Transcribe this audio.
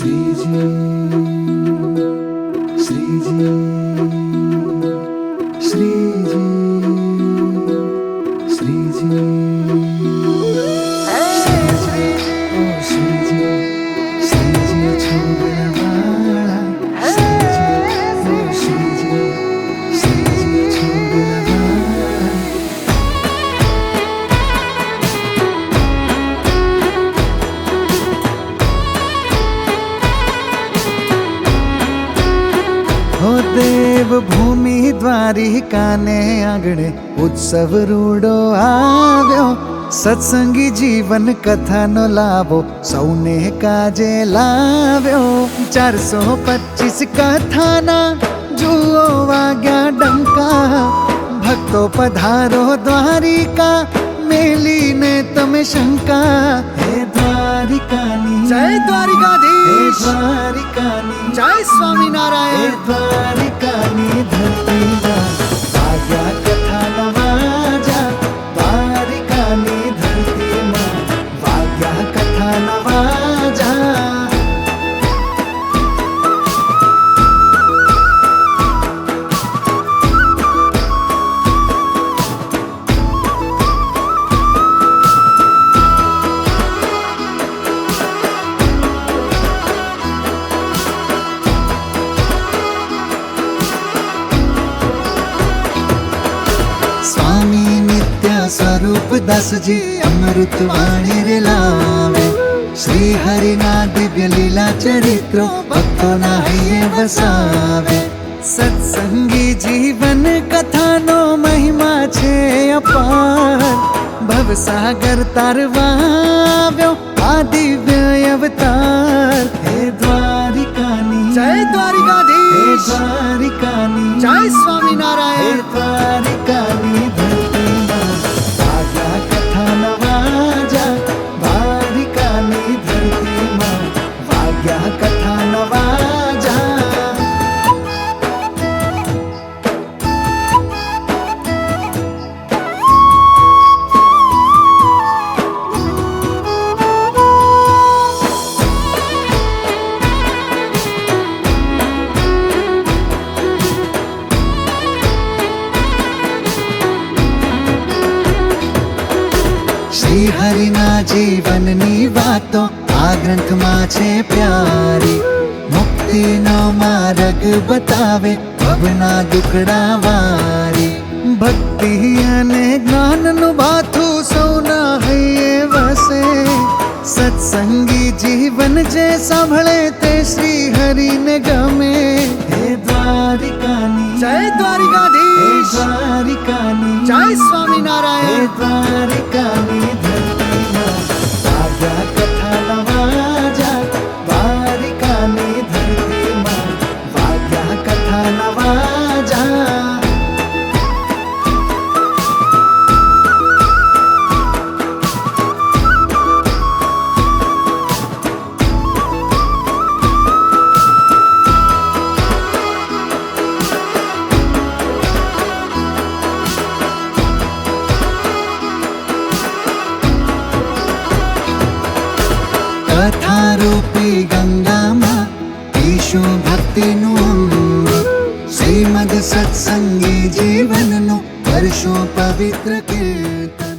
શ્રીજી શ્રીજી શ્રીજી શ્રીજી देव भूमि द्वारिका ने आंगणे उत्सव रूडो आव्यो सत्संगी जीवन कथा नो लाभो सौने काजे लाव्यो 425 कथा ना जुओ वाग्या डंका भक्तो पधारो द्वारिका मेली ने तमे शंका हे द्वारिकानी जय द्वारिकाधीश हे द्वारिकानी जय स्वामी नारायण हे द्वारिकानी धरती भाग्या कथा नवाजा द्वारिकानी धरती भाग्या कथा नवाजा स्वामी नित्य स्वरूप दास जी अमृत वाणी रे लावे श्री हरि ना दिव्य लीला चरित्रो भक्तो ना हृदय वसावे सत्संगी जीवन कथा नो महिमा छे अपार भवसागर तारवाव्यो आ दिव्य अवतार हे द्वारिकानी जय द्वारिकाधीश हे द्वारिकानी जय स्वामी नारायण हे द्वारिकानी धरती भाग्या कथा नवाजा द्वारिकानी धरती भाग्या कथा नवाजा श्री हरिना जीवननी वातो आ ग्रंथमां छे प्यारी मुक्तिनो मार्ग बतावे भवना दुखड़ा वारी भक्ति अने ज्ञाननु भाथु सौना हृदय वसे सत्संगी जीवन जे सांभळे ते श्री हरि ने गमे हे द्वारिकानी जय द्वारिकाधीश हे द्वारिकानी जय स्वामी नारायण हे द्वारिकानी धरती भाग्या कथा नवाजा द्वारिकानी धरती भाग्या कथा नवाजा कथा रूपी गंगा मां ईशो भक्ति नु श्रीमद सत्संगी जीवन नु वर्षो पवित्र कीर्तन।